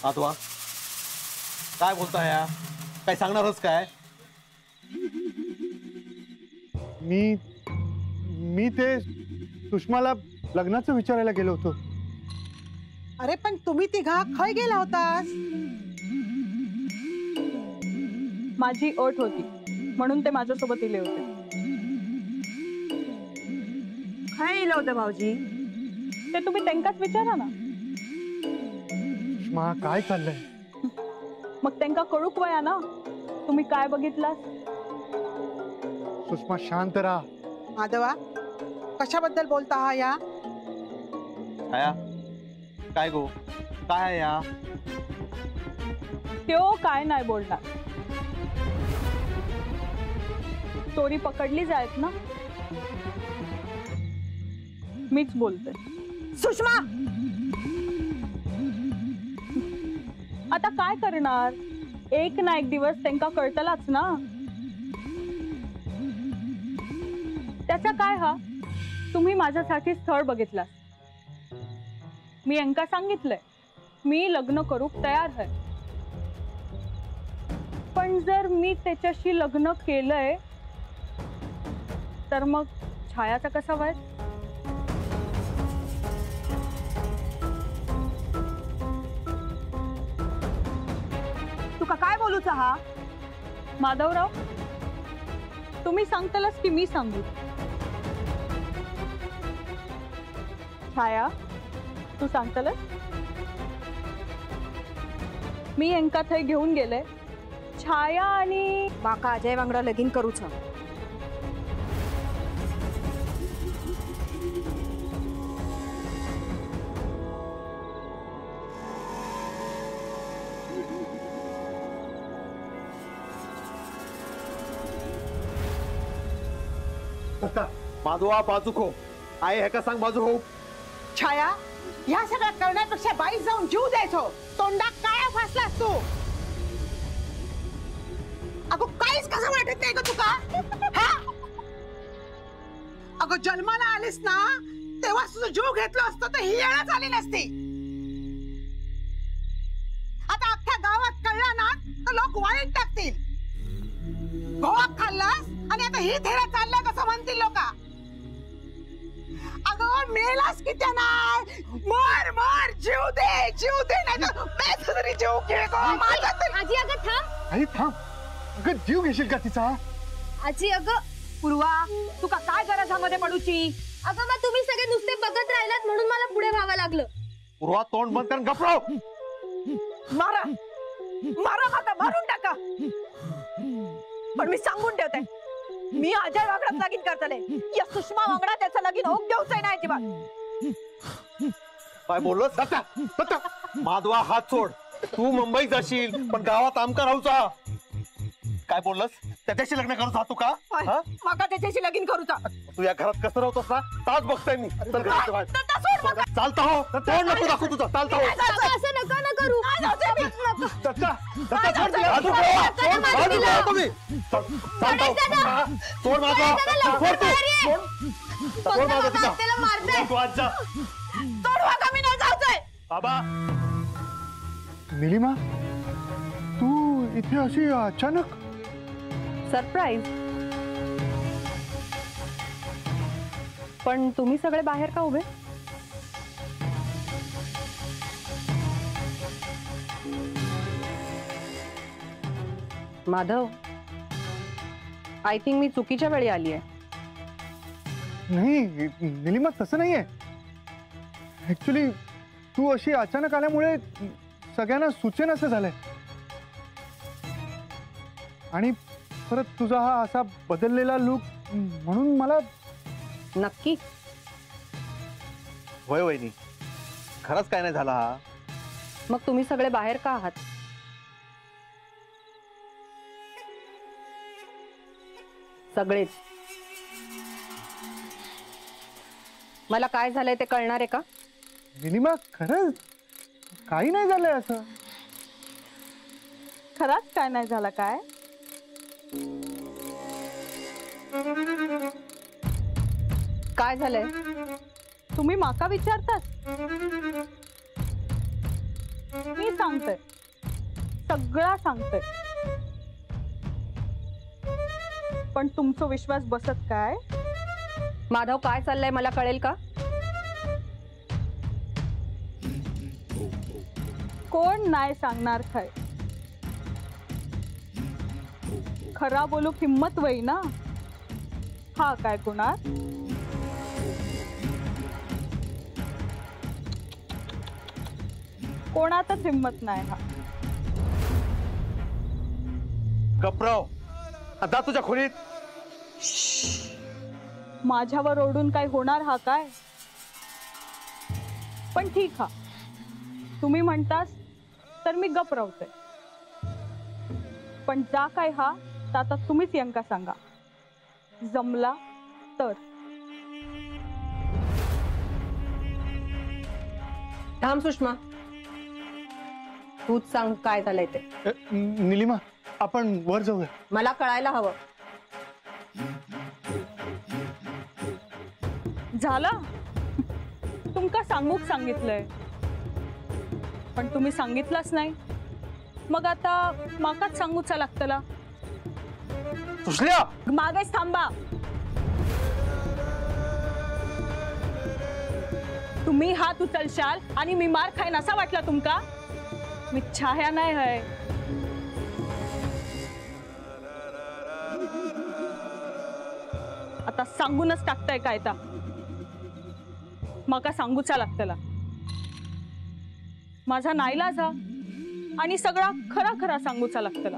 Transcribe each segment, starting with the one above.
आतवा काय बोलताय या? काय सांगणारच काय? मी ते सुषमाला लग्नाचं विचारायला गेलो होतो. अरे पण तुम्ही तिघा खय गेला होतास? माझी अट होती म्हणून ते माझ्यासोबत इले होते. काय इलं होतं भाऊजी? ते तुम्ही त्यांकाच विचारा ना. सुषमा काय चाललंय? मग त्यांका कळूक वया ना तुम्ही काय बघितलास. सुषमा शांत राहा. माधवा कशाबद्दल बोलता हा या? छाया काय गो काय आहे या? त्यो काय नाही बोलणार. चोरी पकडली जायत ना मीच बोलते. सुषमा आता काय करणार? एक ना एक दिवस त्यांका कळतलाच ना. त्याचा काय हा तुम्ही माझ्यासाठी स्थळ बघितला. मी यांका सांगितलंय मी लग्न करूक तयार आहे. पण जर मी त्याच्याशी लग्न केलंय तर मग छायाचा कसा वाईट? तुका काय बोलूचा हा? माधवराव तुम्ही सांगतालच की मी सांगू? छाया तू सांगतालस? मी यांका थंय घेऊन गेले. छाया आणि माका अजय वांगडा लगीन करूचा. माधवा बाजू खो आहे का सांग. बाजू हो. छाया ह्या सगळ्या करण्यापेक्षा बाई जाऊन जीव द्यायचो. तोंडात काय फासलास तू? अगो काहीच कसं वाटत नाही का तुका? हा? अगो जन्माला आलीस ना तेव्हा तुझं जीव घेतलं असतं तर ही येळच आली नसती. आता अख्ख्या गावात कळलं ना तर लोक वाईट टाकतील. गोवा खाल्लास आणि आता ही थेरा चाललाय कसं म्हणतील लोक. अगं मेलास की त्या नाही. मर मर जीव दे नाही तर मी तरी जीव घे गो माझा तरी. आजी अगं थांब. आई थांब. अगं जीव घेशील का तिचा? आजी अगं पूर्वा तुका काय गरजामध्ये पडूची? अगं मग तुम्ही सगळे नुसते बघत राहिलात म्हणून मला पुढे व्हावं लागलं. पूर्वा तोंड बंद कर गप्रो. मारा मारा माका मारून टाका. पण मी सांगून ठेवते मी अजय वांगडात लगीन करतले. या सुषमा वांगडा त्याचं लगीन होऊक देऊच नाही अजिबात. काय बोललोस? सत्या सत्या माधवा हात सोड. तू मुंबईत जाशील पण गावात आमका राहूचा. काय बोललस? त्याच्याशी लग्न करू जातो का? माका त्याच्याशी लगीन करूचा. तू या घरात कसं राहतोस ना ताच बघताय मी. चल घराच्या बाहेर. चालता हो तोंड नको दाखवू तुझं. चालता हो. असं नका ना करू. सत्या सत्या सोड तिला. बाजू करा तुम्ही. चालता हो. सोड माझा. सोड तू. सोड माझा तिला. तू आज जा. तोडवा का मी नाही जायचंय. बाबा निलिमा तू इथे अशी अचानक? सरप्राईज. पण तुम्ही सगळे बाहेर का उभे? माधव आय थिंक मी चुकीच्या वेळी आली आहे. नाही निलिमा तसं नाहीये. ऍक्च्युली तू अशी अचानक आल्यामुळे सगळ्यांना सुचेनासं झालंय. आणि परत तुझा हा असा बदललेला लुक म्हणून मला. नक्की? होय वहिनी खरंच काय नाही झाला हा. मग तुम्ही सगळे बाहेर का आहात? सगळेच. मला काय झालंय ते कळणार आहे का? निलिमा खरंच काही नाही झालंय असं. खरंच काय नाही झालं काय? काय झालंय तुम्ही माका विचारतात? मी सांगते, सगळा सांगते. पण तुमचा विश्वास बसत काय? माधव काय चाललंय मला कळेल का? कोण नाही सांगणार काय? खरा बोलू हिम्मत वई ना. हा काय कुणाल? कोणातच हिम्मत नाही. हा गप्राव, आता तुझ्या खोलीत. माझ्यावर ओढून काय होणार हा काय? पण ठीक हा, तुम्ही म्हणतास तर मी गप राहते. पण जा काय हा तर आता तुम्हीच यंका सांगा, जमला तर. थांब सुषमा, तूच सांग काय झालंय ते. निलिमा, आपण वर जाऊया. मला कळायला हवं. झालं, तुमका सांगूक सांगितलंय पण तुम्ही सांगितलंच नाही. मग आता माकाच सांगूचा लागतला. सुशल्या, मागेच थांबा. तुम्ही हात उचलशाल आणि मी मार खाईन असा वाटला तुमका? मी छाया नाही है. आता सांगूनच टाकताय काय ता? मका सांगूचा लागतला. माझा नाईलाज हा आणि सगळा खरा खरा सांगूचा लागतला.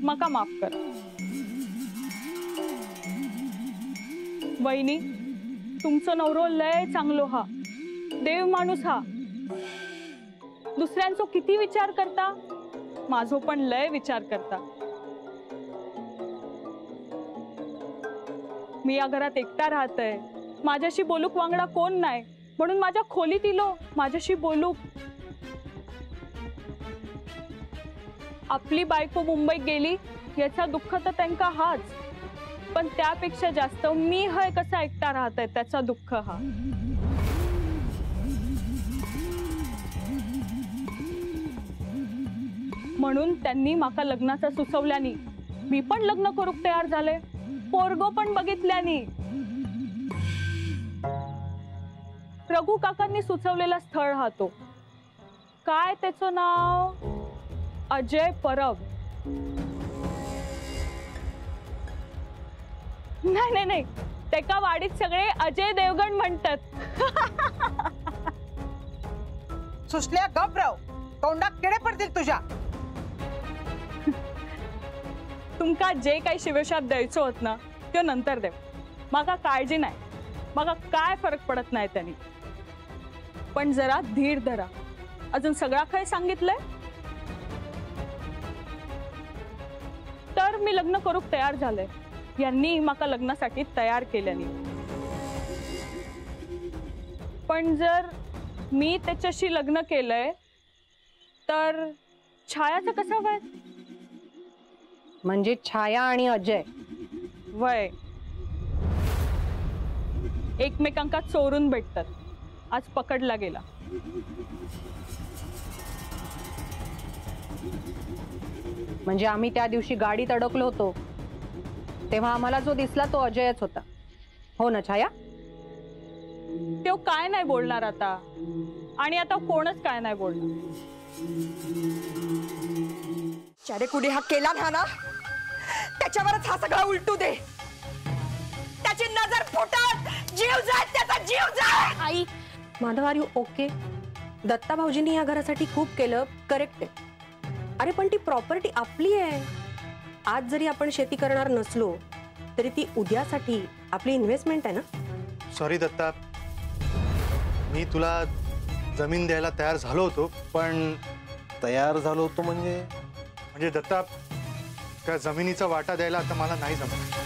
मका माफ कर. वहिनी, तुमचं नवरो लय चांगलो हा, देव माणूस हा. दुसऱ्यांचो किती विचार करता, माझो पण लय विचार करता. मी या घरात एकटा राहतय, माझ्याशी बोलूक वांगडा कोण नाही, म्हणून माझ्या खोलीत इलो माझ्याशी बोलूक. आपली बायको मुंबईत गेली याचा दुःख तर त्यांका हाच, पण त्यापेक्षा जास्त मी हय कसा एकटा राहतय त्याचा दुःख हा. म्हणून त्यांनी माका लग्नाचा सुचवल्यानी मी पण लग्न करूक तयार झाले. पोरगो पण बघितल्यानी. रघु काकांनी सुचवलेला स्थळ हा तो. काय त्याचं नाव? अजय परब. नाही नाही नाही, त्याका वाडीत सगळे अजय देवगण म्हणतात. सुशल्या गप राव, तोंडात किडे पडतील तुझ्या. तुमका जे काही शिवशाप द्यायचं होत ना ते नंतर देव. माका काळजी नाही, माका काय फरक पडत नाही त्यांनी. पण जरा धीर धरा. अजून सगळा काय सांगितलंय तर मी लग्न करूक तयार झाले. यांनी माका लग्नासाठी तयार केल्याने. पण जर मी त्याच्याशी लग्न केलंय तर छायाचं कसं वय? म्हणजे छाया आणि अजय वय एकमेकांका चोरून भेटतात. आज पकडला गेला. म्हणजे आम्ही त्या दिवशी गाडीत अडकलो होतो तेव्हा आम्हाला जो दिसला तो अजयच होता, हो ना छाया? तो काय नाही बोलणार आता, आणि आता कोणच काय नाही बोलणार. चारे कुणी हा केला ना त्याच्यावरच हा सगळा उलटू दे. त्याची नजर फुटत जीव जात, त्याचा जीव जात. आई, Madhav, are you okay? Datta भाऊजींनी या घरासाठी खूप केलं, करेक्ट आहे. अरे पण ती प्रॉपर्टी आपली आहे. आज जरी आपण शेती करणार नसलो तरी ती उद्यासाठी आपली इन्व्हेस्टमेंट आहे ना. सॉरी दत्ता, मी तुला जमीन द्यायला तयार झालो होतो, पण तयार झालो होतो म्हणजे दत्ता, त्या जमिनीचा वाटा द्यायला आता मला नाही जमत.